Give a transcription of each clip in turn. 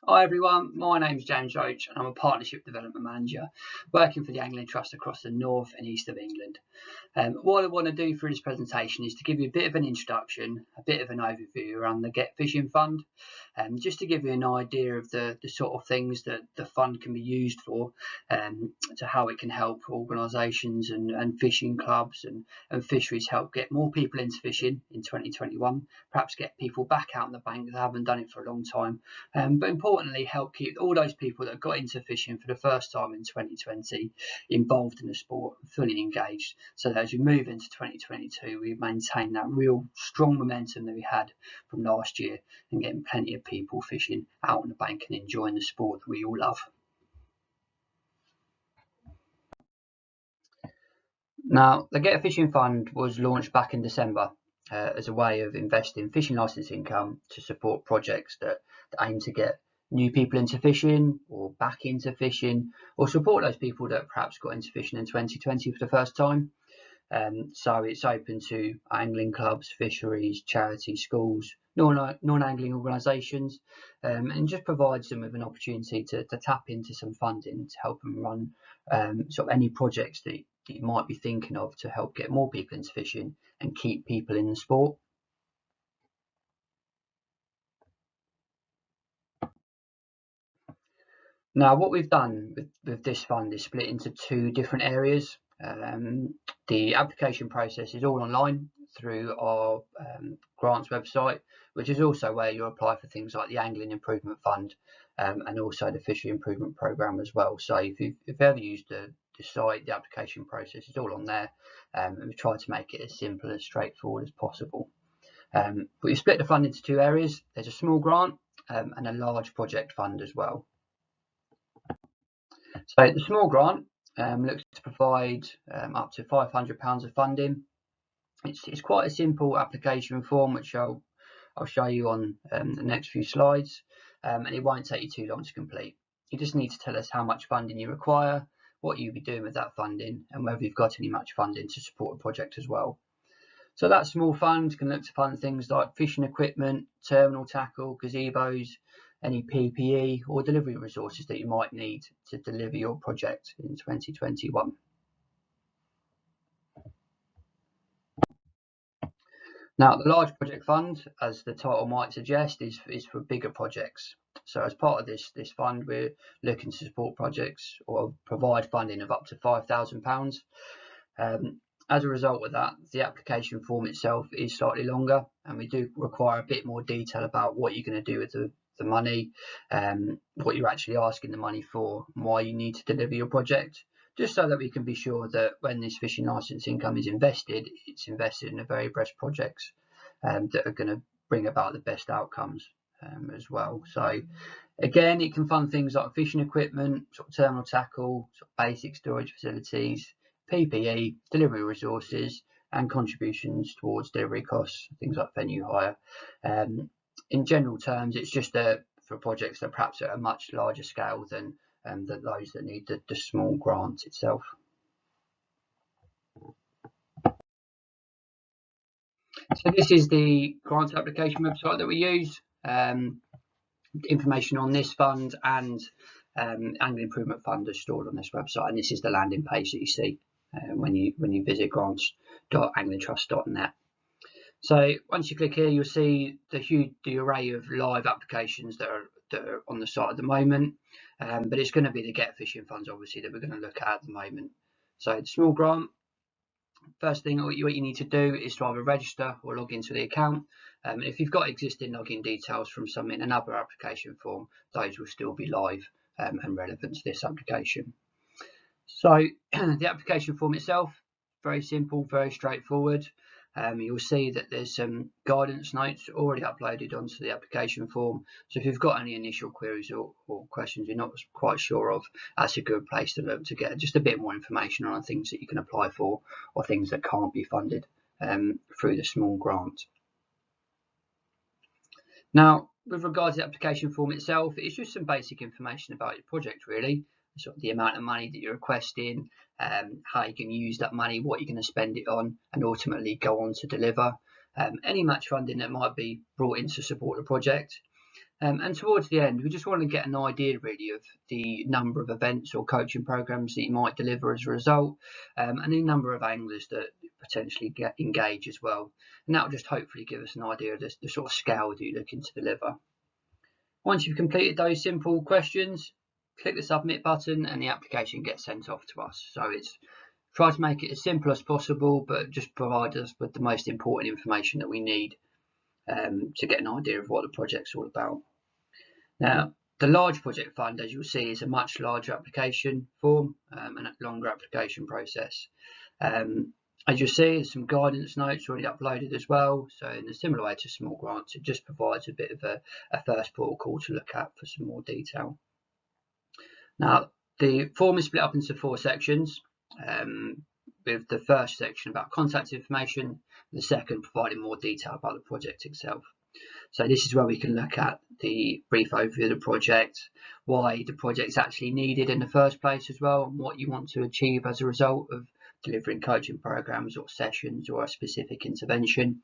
Hi everyone, my name's James Roche and I'm a Partnership Development Manager working for the Angling Trust across the north and east of England. What I want to do through this presentation is to give you a bit of an introduction, a bit of an overview around the Get Fishing Fund, just to give you an idea of the sort of things that the fund can be used for, to how it can help organisations and fishing clubs and fisheries help get more people into fishing in 2021, perhaps get people back out in the bank that haven't done it for a long time, but importantly help keep all those people that got into fishing for the first time in 2020 involved in the sport, fully engaged, so that as we move into 2022 we maintain that real strong momentum that we had from last year and getting plenty of people fishing out on the bank and enjoying the sport that we all love. Now, the Get Fishing Fund was launched back in December as a way of investing fishing licence income to support projects that aim to get new people into fishing or back into fishing, or support those people that perhaps got into fishing in 2020 for the first time. So it's open to angling clubs, fisheries, charities, schools, non-angling organisations, and just provides them with an opportunity to tap into some funding to help them run sort of any projects that you might be thinking of to help get more people into fishing and keep people in the sport. Now, what we've done with this fund is split into two different areas. The application process is all online through our grants website, which is also where you apply for things like the Angling Improvement Fund and also the Fishery Improvement Programme as well. So if you've ever used the site, the application process is all on there, and we try to make it as simple and straightforward as possible. But we split the fund into two areas. There's a small grant and a large project fund as well. So the small grant looks to provide up to £500 of funding. It's quite a simple application form, which I'll show you on the next few slides, and it won't take you too long to complete. You just need to tell us how much funding you require, what you'll be doing with that funding, and whether you've got any much funding to support a project as well. So that small fund can look to fund things like fishing equipment, terminal tackle, gazebos, any PPE or delivery resources that you might need to deliver your project in 2021. Now, the large project fund, as the title might suggest, is for bigger projects. So as part of this fund, we're looking to support projects or provide funding of up to £5,000. As a result of that, the application form itself is slightly longer, and we do require a bit more detail about what you're going to do with the money, what you're actually asking the money for, and why you need to deliver your project, just so that we can be sure that when this fishing licence income is invested, it's invested in the very best projects that are going to bring about the best outcomes as well. So again, it can fund things like fishing equipment, sort of terminal tackle, sort of basic storage facilities, PPE, delivery resources, and contributions towards delivery costs, things like venue hire. In general terms, it's just for projects that perhaps at a much larger scale than those that need the small grant itself. So this is the grant application website that we use. Information on this fund and Angling Improvement Fund are stored on this website, and this is the landing page that you see when you visit grants.anglingtrust.net. So once you click here, you'll see the array of live applications that are on the site at the moment, but it's going to be the Get Fishing funds obviously that we're going to look at the moment. So the small grant, first thing what you need to do is to either register or log into the account. If you've got existing login details from submitting another application form, those will still be live and relevant to this application. So the application form itself, very simple, very straightforward. You'll see that there's some guidance notes already uploaded onto the application form. So if you've got any initial queries or questions you're not quite sure of, that's a good place to look to get just a bit more information on things that you can apply for or things that can't be funded through the small grant. Now, with regard to the application form itself, it's just some basic information about your project really. Sort of the amount of money that you're requesting, how you can use that money, what you're going to spend it on, and ultimately go on to deliver any match funding that might be brought in to support the project. And towards the end, we just want to get an idea really of the number of events or coaching programs that you might deliver as a result, and the number of anglers that potentially engage as well. And that will just hopefully give us an idea of the sort of scale that you're looking to deliver. Once you've completed those simple questions, click the submit button and the application gets sent off to us. So it's try to make it as simple as possible, but just provide us with the most important information that we need to get an idea of what the project's all about. Now, the large project fund, as you'll see, is a much larger application form and a longer application process. As you'll see, there's some guidance notes already uploaded as well. So in a similar way to small grants, it just provides a bit of a first protocol to look at for some more detail. Now, the form is split up into 4 sections, with the first section about contact information, the second providing more detail about the project itself. So this is where we can look at the brief overview of the project, why the project's actually needed in the first place as well, and what you want to achieve as a result of delivering coaching programs or sessions or a specific intervention.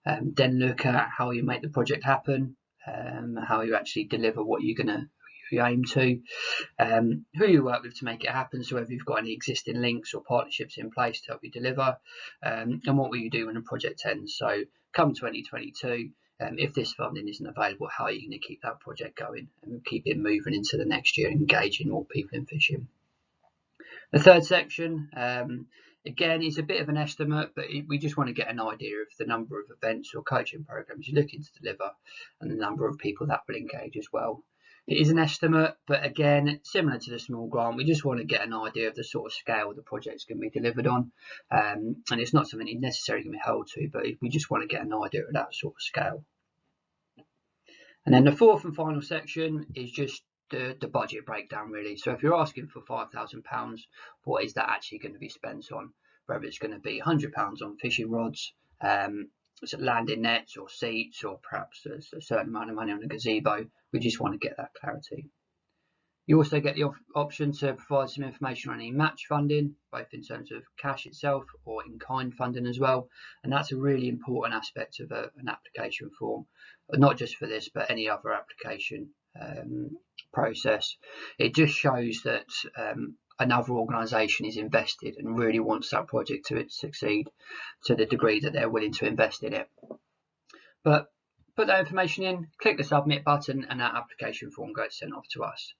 Then look at how you make the project happen, how you actually deliver what you aim to, who you work with to make it happen, so whether you've got any existing links or partnerships in place to help you deliver, and what will you do when the project ends. So come 2022, if this funding isn't available, how are you going to keep that project going and keep it moving into the next year, engaging more people in fishing. The third section, again, is a bit of an estimate, but we just want to get an idea of the number of events or coaching programs you're looking to deliver and the number of people that will engage as well. It is an estimate, but again, similar to the small grant, we just want to get an idea of the sort of scale the project's going to be delivered on. And it's not something you're necessarily going to be held to, but we just want to get an idea of that sort of scale. And then the fourth and final section is just the budget breakdown, really. So if you're asking for £5,000, what is that actually going to be spent on? Whether it's going to be £100 on fishing rods, landing nets or seats, or perhaps a certain amount of money on a gazebo. We just want to get that clarity. You also get the option to provide some information on any match funding, both in terms of cash itself or in-kind funding as well. And that's a really important aspect of an application form, not just for this, but any other application process. It just shows that another organisation is invested and really wants that project to succeed to the degree that they're willing to invest in it. But put that information in, click the submit button, and that application form gets sent off to us.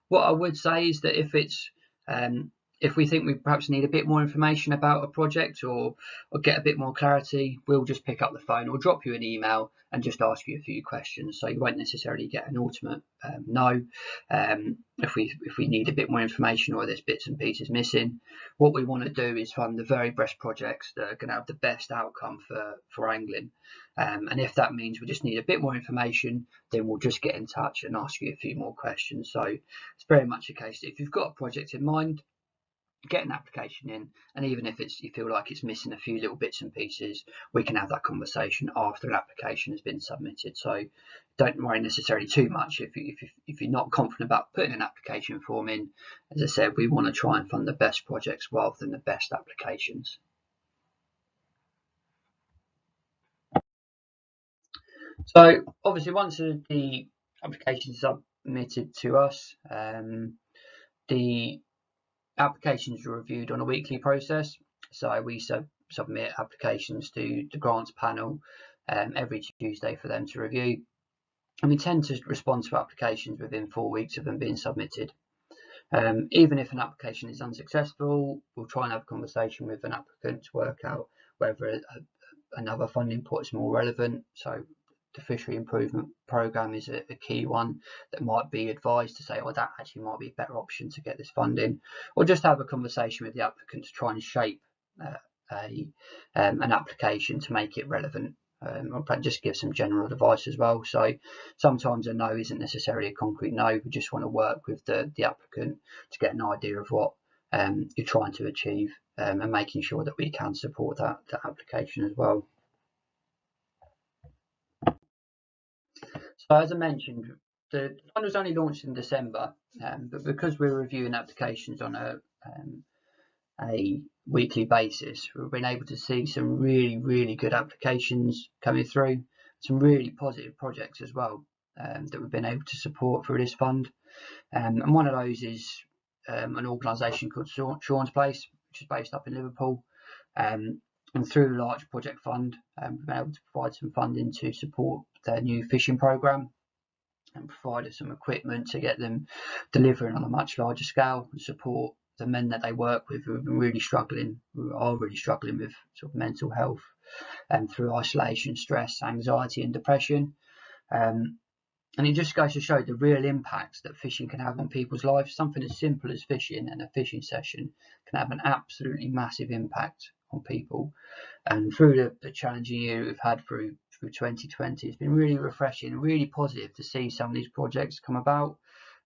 What I would say is that if we think we perhaps need a bit more information about a project or get a bit more clarity, we'll just pick up the phone or drop you an email and just ask you a few questions. So you won't necessarily get an ultimate no. If we need a bit more information or there's bits and pieces missing, what we want to do is fund the very best projects that are going to have the best outcome for angling. And if that means we just need a bit more information, then we'll just get in touch and ask you a few more questions. So it's very much a case that if you've got a project in mind, get an application in, and even if you feel like it's missing a few little bits and pieces, we can have that conversation after an application has been submitted. So don't worry necessarily too much if you're not confident about putting an application form in. As I said, we want to try and fund the best projects rather than the best applications. So obviously once the application is submitted to us, the applications are reviewed on a weekly process. So we submit applications to the grants panel every Tuesday for them to review. And we tend to respond to applications within 4 weeks of them being submitted. Even if an application is unsuccessful, we'll try and have a conversation with an applicant to work out whether another funding pot is more relevant. So the fishery improvement programme is a key one that might be advised to say, oh, that actually might be a better option to get this funding, or just have a conversation with the applicant to try and shape an application to make it relevant. Or just give some general advice as well. So sometimes a no isn't necessarily a concrete no. We just want to work with the applicant to get an idea of what you're trying to achieve and making sure that we can support that application as well. So as I mentioned, the fund was only launched in December, but because we're reviewing applications on a weekly basis, we've been able to see some really good applications coming through, some really positive projects as well. that we've been able to support through this fund. And one of those is an organisation called Sean's Place, which is based up in Liverpool. And through the Large Project Fund, we've been able to provide some funding to support their new fishing programme and provided some equipment to get them delivering on a much larger scale and support the men that they work with who have been really struggling, who are really struggling with sort of mental health and through isolation, stress, anxiety and depression. And it just goes to show the real impacts that fishing can have on people's lives. Something as simple as fishing and a fishing session can have an absolutely massive impact on people. And through the challenging year we've had through 2020, it's been really refreshing and really positive to see some of these projects come about,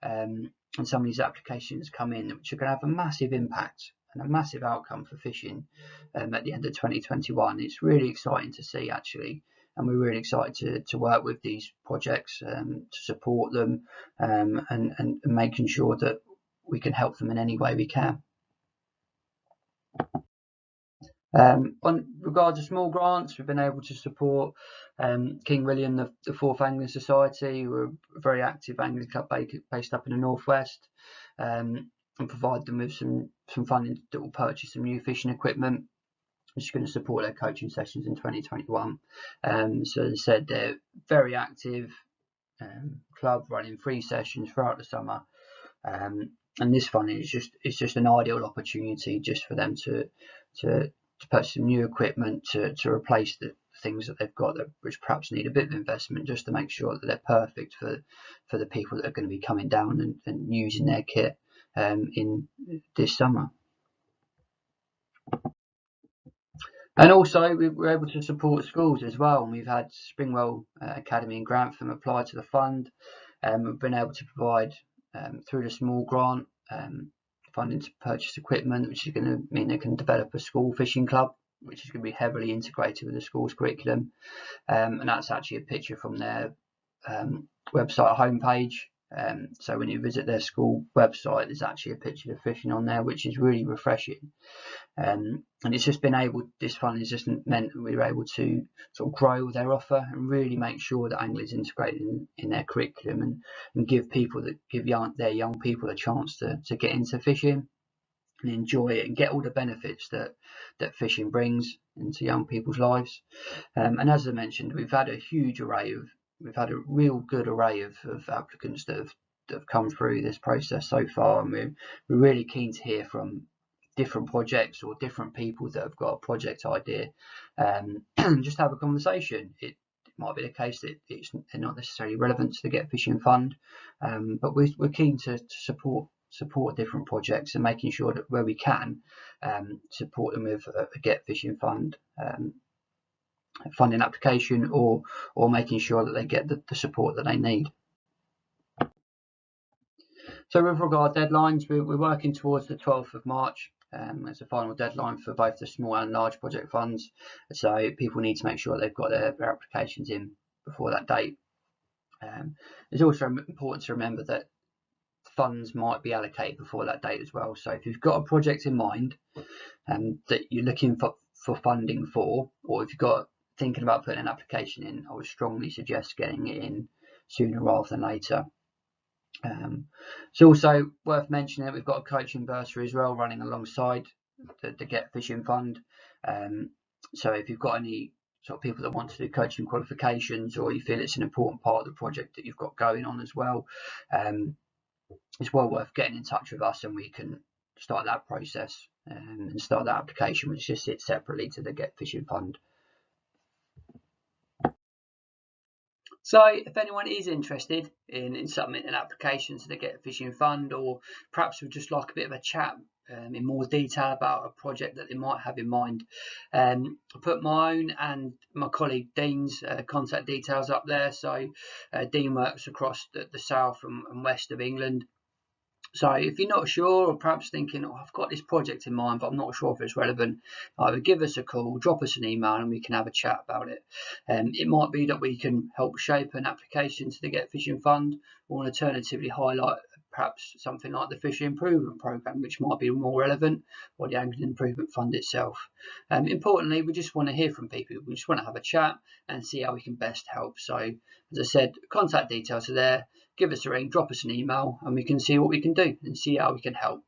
and some of these applications come in, which are going to have a massive impact and a massive outcome for fishing at the end of 2021. It's really exciting to see, actually, and we're really excited to work with these projects, to support them, and making sure that we can help them in any way we can. On regards to small grants, we've been able to support King William the IV Angling Society. We're a very active angling club based up in the northwest, and provide them with some funding that will purchase some new fishing equipment, which is going to support their coaching sessions in 2021. So as I said, they're very active club running 3 sessions throughout the summer, and this funding is just an ideal opportunity just for them to purchase some new equipment to replace the things that they've got which perhaps need a bit of investment, just to make sure that they're perfect for the people that are going to be coming down and using their kit in this summer. And also we were able to support schools as well, and we've had Springwell Academy in Grantham apply to the fund, and we've been able to provide through the small grant funding to purchase equipment, which is going to mean they can develop a school fishing club, which is going to be heavily integrated with the school's curriculum. And that's actually a picture from their website homepage. So when you visit their school website, there's actually a picture of fishing on there, which is really refreshing. And it's just been able, this fund has just meant that we were able to sort of grow their offer and really make sure that angling is integrated in their curriculum, and give their young people a chance to get into fishing and enjoy it and get all the benefits that fishing brings into young people's lives. And as I mentioned, we've had a real good array of applicants that have come through this process so far, and we're really keen to hear from different projects or different people that have got a project idea, and just have a conversation. It might be the case that they're not necessarily relevant to the Get Fishing Fund, but we're keen to support different projects and making sure that where we can support them with a Get Fishing Fund funding application, or making sure that they get the support that they need. So with regard to deadlines, we're working towards the 12th of March as a final deadline for both the small and large project funds. So people need to make sure they've got their applications in before that date. It's also important to remember that funds might be allocated before that date as well. So if you've got a project in mind that you're looking for funding for, or if you've got thinking about putting an application in, I would strongly suggest getting it in sooner rather than later. It's also worth mentioning that we've got a coaching bursary as well running alongside the Get Fishing Fund. So if you've got any sort of people that want to do coaching qualifications, or you feel it's an important part of the project that you've got going on as well, it's well worth getting in touch with us, and we can start that process and start that application, which just sits separately to the Get Fishing Fund. So if anyone is interested in submitting an application to the Get Fishing Fund, or perhaps would just like a bit of a chat in more detail about a project that they might have in mind, I put my own and my colleague Dean's contact details up there. So Dean works across the south and west of England. So if you're not sure, or perhaps thinking, I've got this project in mind, but I'm not sure if it's relevant, either give us a call, drop us an email, and we can have a chat about it. It might be that we can help shape an application to the Get Fishing Fund, or alternatively highlight perhaps something like the Fishery Improvement Programme, which might be more relevant, or the Angling Improvement Fund itself. Importantly, we just want to hear from people. We just want to have a chat and see how we can best help. So, as I said, contact details are there. Give us a ring, drop us an email, and we can see what we can do and see how we can help.